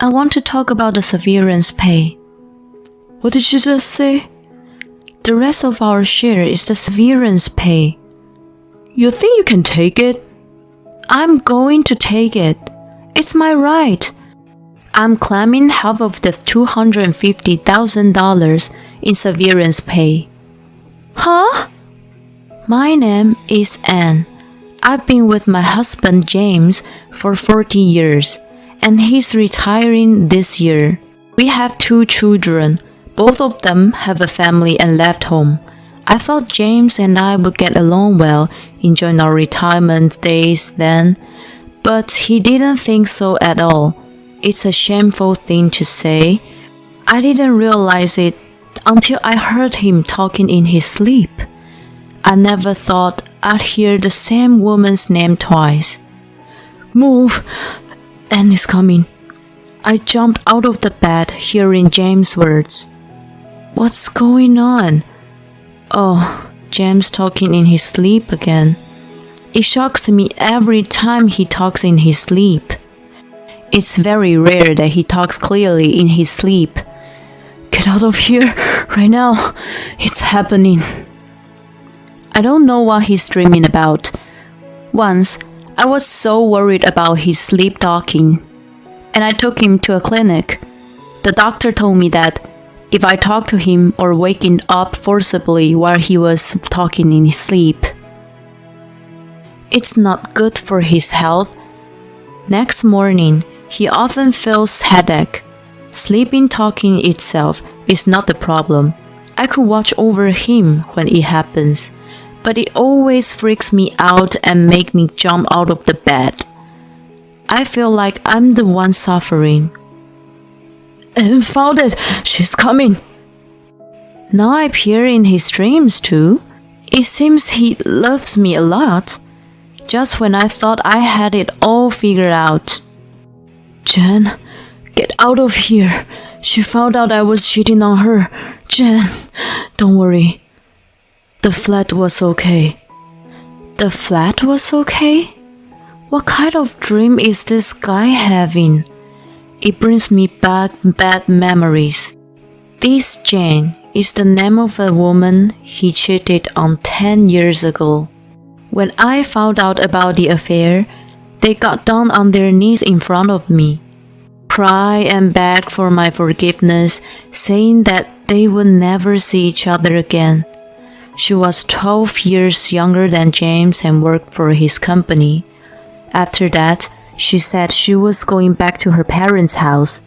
I want to talk about the severance pay. What did you just say? The rest of our share is the severance pay. You think you can take it? I'm going to take it. It's my right. I'm claiming half of the $250,000 in severance pay. Huh? My name is Anne. I've been with my husband James for 40 years, and he's retiring this year. We have 2 children. Both of them have a family and left home. I thought James and I would get along well, enjoying our retirement days then, but he didn't think so at all. It's a shameful thing to say. I didn't realize it until I heard him talking in his sleep. I never thought I'd hear the same woman's name twice. Move! Anne is coming. I jumped out of the bed hearing James' words. What's going on? Oh, James talking in his sleep again. It shocks me every time he talks in his sleep. It's very rare that he talks clearly in his sleep. Get out of here right now. It's happening. I don't know what he's dreaming about. Once, I was so worried about his sleep talking, and I took him to a clinic. The doctor told me that if I talked to him or waking up forcibly while he was talking in his sleep, it's not good for his health. Next morning, he often feels headache. Sleeping talking itself is not the problem. I could watch over him when it happens, but it always freaks me out and makes me jump out of the bed. I feel like I'm the one suffering. And found it! She's coming! Now I appear in his dreams too. It seems he loves me a lot, just when I thought I had it all figured out. Jen, get out of here. She found out I was cheating on her. Jen, don't worry. The flat was okay. The flat was okay? What kind of dream is this guy having? It brings me back bad memories. This Jane is the name of a woman he cheated on 10 years ago. When I found out about the affair, they got down on their knees in front of me, cry and beg for my forgiveness, saying that they would never see each other again. She was 12 years younger than James and worked for his company. After that, she said she was going back to her parents' house.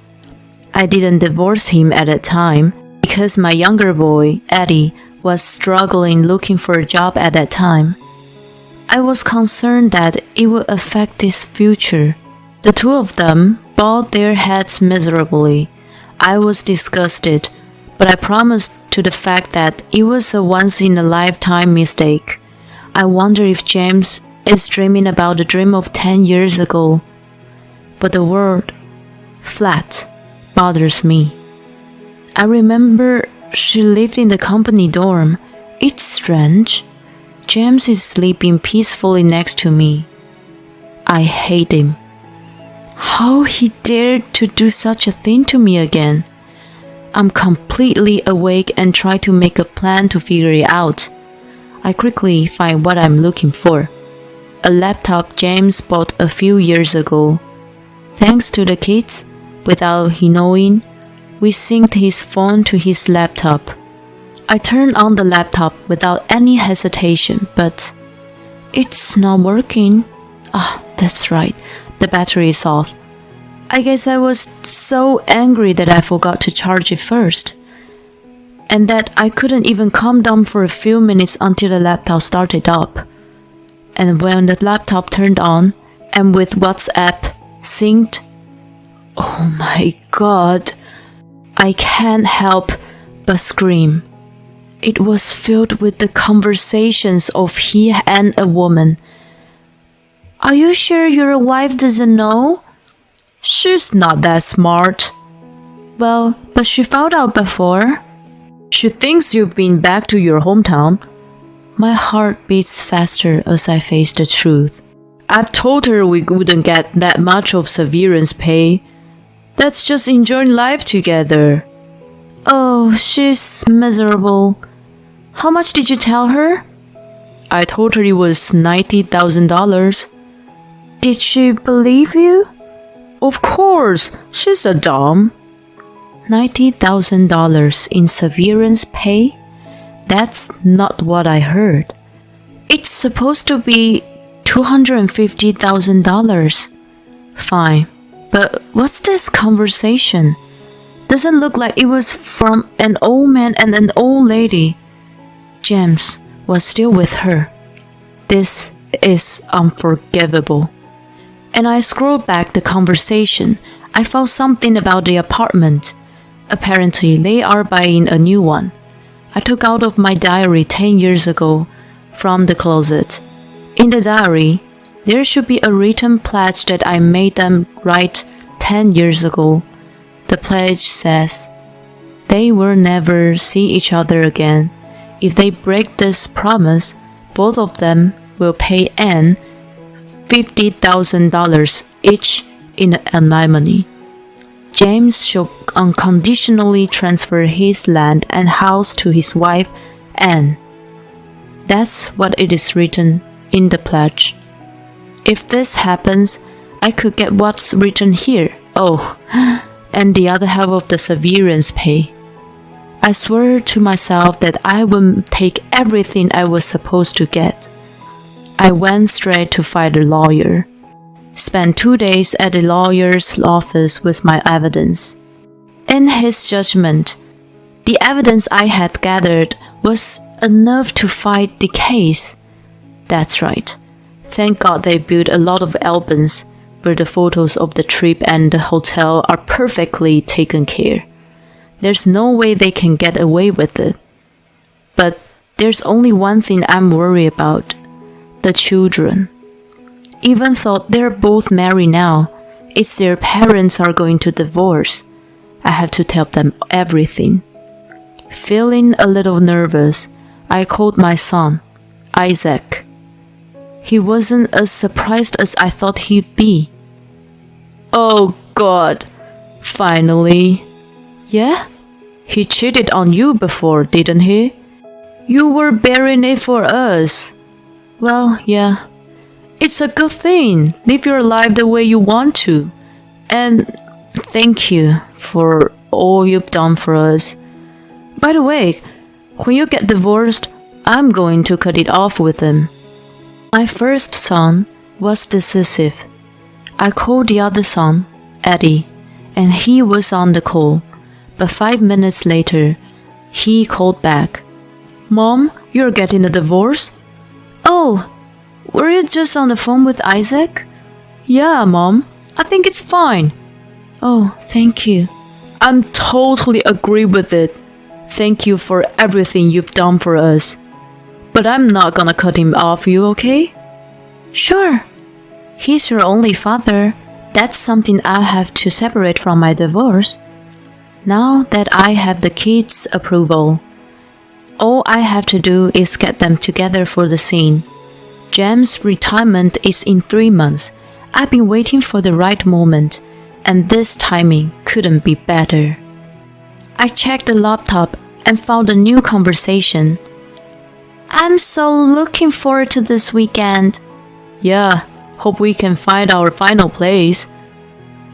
I didn't divorce him at that time because my younger boy, Eddie, was struggling looking for a job at that time. I was concerned that it would affect his future. The 2 of them bowed their heads miserably. I was disgusted, but I promised to the fact that it was a once-in-a-lifetime mistake. I wonder if James is dreaming about the dream of 10 years ago. But the word flat bothers me. I remember she lived in the company dorm. It's strange. James is sleeping peacefully next to me. I hate him. How he dared to do such a thing to me again. I'm completely awake and try to make a plan to figure it out. I quickly find what I'm looking for. A laptop James bought a few years ago. Thanks to the kids, without he knowing, we synced his phone to his laptop. I turned on the laptop without any hesitation, but it's not working. That's right, the battery is off. I guess I was so angry that I forgot to charge it first, and that I couldn't even calm down for a few minutes until the laptop started up. And when the laptop turned on, and with WhatsApp synced, oh my God, I can't help but scream. It was filled with the conversations of he and a woman. Are you sure your wife doesn't know? She's not that smart. Well, but she found out before. She thinks you've been back to your hometown. My heart beats faster as I face the truth. I've told her we wouldn't get that much of severance pay. Let's just enjoy life together. Oh, she's miserable. How much did you tell her? I told her it was $90,000. Did she believe you? Of course, she's a dumb. $90,000 in severance pay? That's not what I heard. It's supposed to be $250,000. Fine, but what's this conversation? Doesn't look like it was from an old man and an old lady. James was still with her. This is unforgivable. And I scrolled back the conversation. I found something about the apartment. Apparently, they are buying a new one. I took out of my diary 10 years ago from the closet. In the diary, there should be a written pledge that I made them write 10 years ago. The pledge says, they will never see each other again. If they break this promise, both of them will pay Anne $50,000 each in alimony. James should unconditionally transfer his land and house to his wife, Anne. That's what it is written in the pledge. If this happens, I could get what's written here. Oh, and the other half of the severance pay. I swore to myself that I would take everything I was supposed to get. I went straight to find a lawyer. Spent 2 days at the lawyer's office with my evidence. In his judgment, the evidence I had gathered was enough to fight the case. That's right. Thank God they built a lot of albums where the photos of the trip and the hotel are perfectly taken care. There's no way they can get away with it. But there's only one thing I'm worried about. The children. Even though they're both married now, it's their parents are going to divorce. I have to tell them everything. Feeling a little nervous, I called my son, Isaac. He wasn't as surprised as I thought he'd be. Oh God, finally. Yeah? He cheated on you before, didn't he? You were bearing it for us. Well, yeah. It's a good thing. Live your life the way you want to. And thank you for all you've done for us. By the way, when you get divorced, I'm going to cut it off with him. My first son was decisive. I called the other son, Eddie, and he was on the call. But 5 minutes later, he called back. Mom, you're getting a divorce? Oh, were you just on the phone with Isaac? Yeah, Mom. I think it's fine. Oh, thank you. I'm totally agree with it. Thank you for everything you've done for us. But I'm not gonna cut him off, you okay? Sure. He's your only father. That's something I'll have to separate from my divorce. Now that I have the kids' approval, all I have to do is get them together for the scene. James' retirement is in 3 months. I've been waiting for the right moment, and this timing couldn't be better. I checked the laptop and found a new conversation. I'm so looking forward to this weekend. Yeah, hope we can find our final place.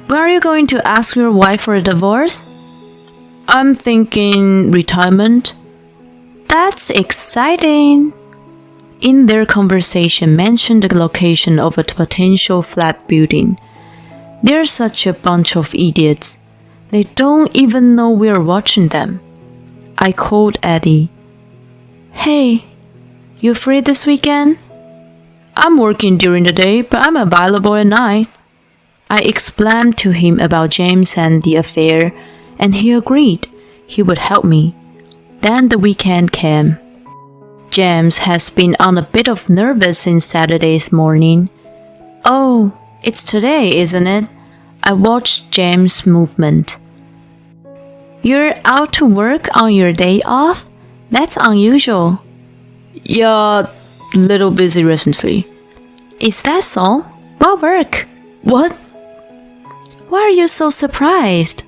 Where are you going to ask your wife for a divorce? I'm thinking retirement. That's exciting. In their conversation mentioned the location of a potential flat building. They're such a bunch of idiots. They don't even know we're watching them. I called Eddie. Hey, you free this weekend? I'm working during the day, but I'm available at night. I explained to him about James and the affair, and he agreed he would help me. Then the weekend came. James has been on a bit of nervous since Saturday's morning. Oh, it's today, isn't it? I watched James' movement. You're out to work on your day off? That's unusual. Yeah, little busy recently. Is that so? What work? What? Why are you so surprised?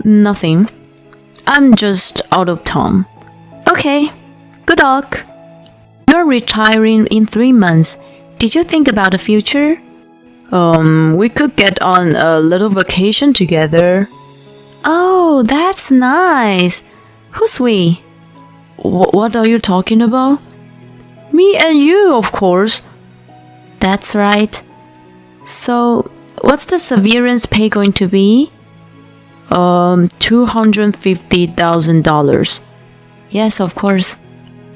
Nothing. I'm just out of town. Okay, good luck. You're retiring in 3 months. Did you think about the future? We could get on a little vacation together. Oh, that's nice. Who's we? What are you talking about? Me and you, of course. That's right. So, what's the severance pay going to be? $250,000. Yes, of course.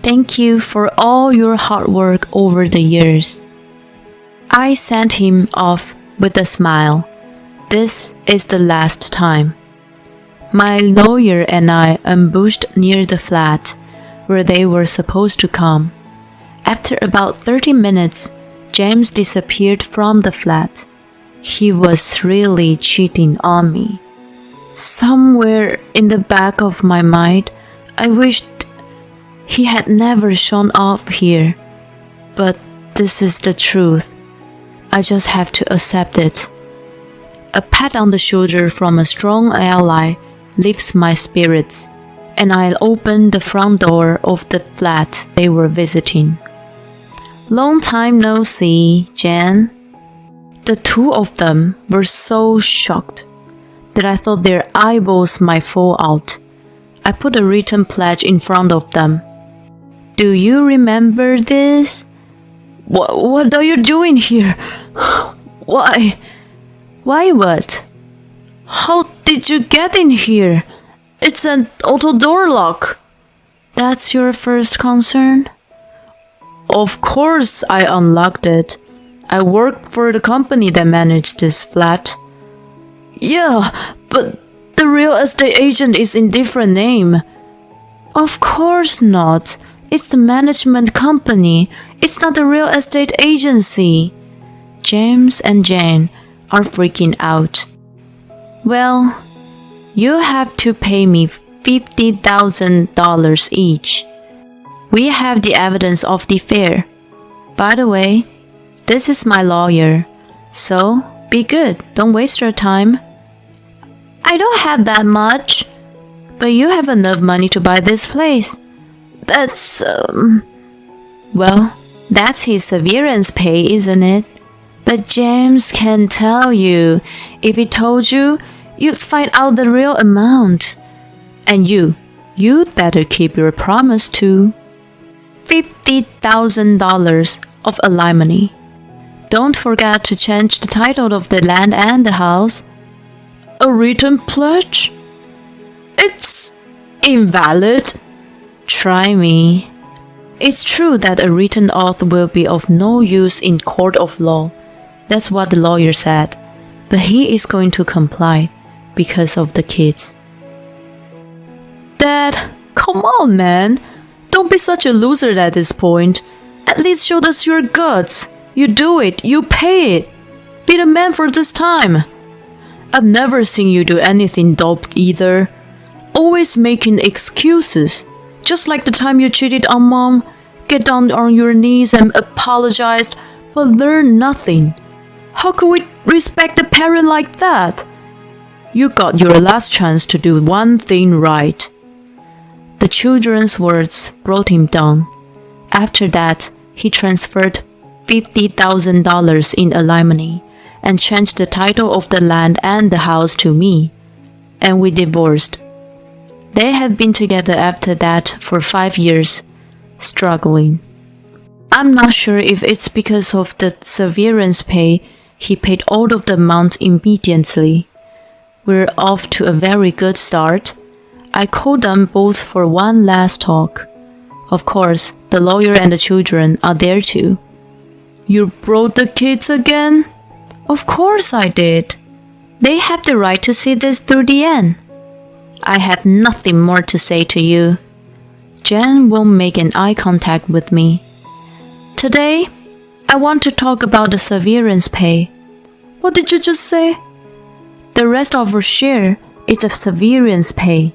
Thank you for all your hard work over the years. I sent him off with a smile. This is the last time. My lawyer and I ambushed near the flat where they were supposed to come. After about 30 minutes, James disappeared from the flat. He was really cheating on me. Somewhere in the back of my mind, I wished he had never shown up here. But this is the truth. I just have to accept it. A pat on the shoulder from a strong ally lifts my spirits, and I open the front door of the flat they were visiting. Long time no see, Jen. The two of them were so shocked that I thought their eyeballs might fall out. I put a written pledge in front of them. Do you remember this? What are you doing here? Why? Why what? How did you get in here? It's an auto door lock. That's your first concern? Of course I unlocked it. I worked for the company that managed this flat. Yeah, but the real estate agent is in different name. Of course not. It's the management company. It's not the real estate agency. James and Jane are freaking out. Well, you have to pay me $50,000 each. We have the evidence of the affair. By the way, this is my lawyer. So, be good. Don't waste your time. I don't have that much. But you have enough money to buy this place. That's, Well, that's his severance pay, isn't it? But James can tell you. If he told you, you'd find out the real amount. And you'd better keep your promise too. $50,000 of alimony. Don't forget to change the title of the land and the house. A written pledge? It's invalid. Try me. It's true that a written oath will be of no use in court of law. That's what the lawyer said. But he is going to comply because of the kids. Dad, come on, man. Don't be such a loser at this point. At least show us your guts. You do it. You pay it. Be the man for this time. I've never seen you do anything dope either. Always making excuses. Just like the time you cheated on Mom, get down on your knees and apologized, but learn nothing. How could we respect a parent like that? You got your last chance to do one thing right. The children's words brought him down. After that, he transferred $50,000 in alimony and changed the title of the land and the house to me, and we divorced. They have been together after that for 5 years, struggling. I'm not sure if it's because of the severance pay he paid all of the amount immediately. We're off to a very good start. I called them both for one last talk. Of course, the lawyer and the children are there too. You brought the kids again? Of course I did. They have the right to see this through the end. I have nothing more to say to you. Jen won't make an eye contact with me. Today, I want to talk about the severance pay. What did you just say? The rest of our share is a severance pay.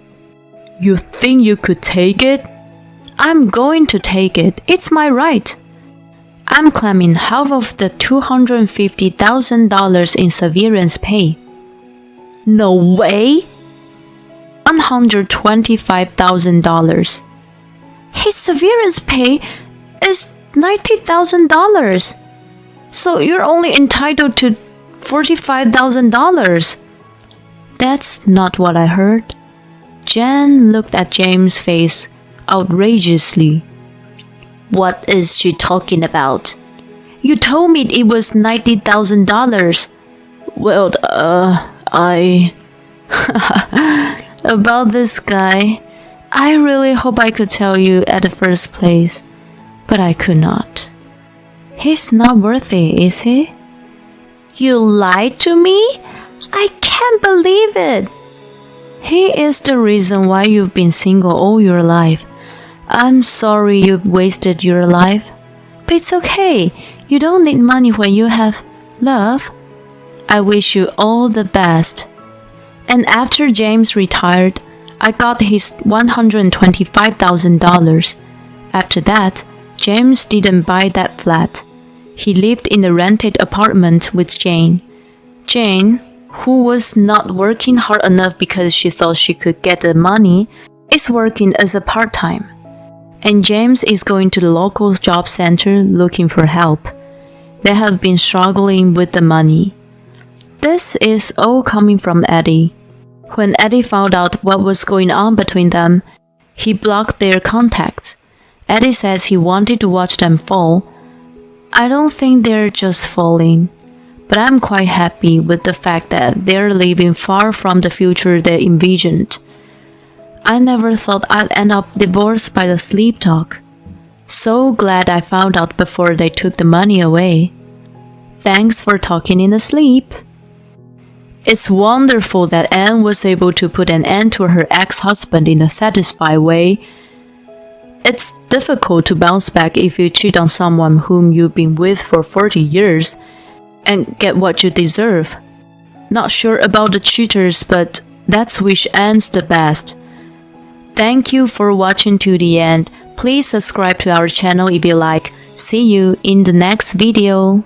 You think you could take it? I'm going to take it. It's my right. I'm claiming half of the $250,000 in severance pay. No way! $125,000. His severance pay is $90,000. So you're only entitled to $45,000. That's not what I heard. Jen looked at James' face outrageously. What is she talking about? You told me it was $90,000. Well, about this guy, I really hope I could tell you at the first place, but I could not. He's not worthy, is he? You lied to me? I can't believe it. He is the reason why you've been single all your life. I'm sorry you've wasted your life, but it's okay. You don't need money when you have love. I wish you all the best. And after James retired, I got his $125,000. After that, James didn't buy that flat. He lived in a rented apartment with Jane. Jane, who was not working hard enough because she thought she could get the money, is working as a part-time. And James is going to the local job center looking for help. They have been struggling with the money. This is all coming from Eddie. When Eddie found out what was going on between them, he blocked their contact. Eddie says he wanted to watch them fall. I don't think they're just falling, but I'm quite happy with the fact that they're living far from the future they envisioned. I never thought I'd end up divorced by the sleep talk. So glad I found out before they took the money away. Thanks for talking in the sleep. It's wonderful that Anne was able to put an end to her ex-husband in a satisfied way. It's difficult to bounce back if you cheat on someone whom you've been with for 40 years and get what you deserve. Not sure about the cheaters, but let's wish Anne's the best. Thank you for watching to the end. Please subscribe to our channel if you like. See you in the next video.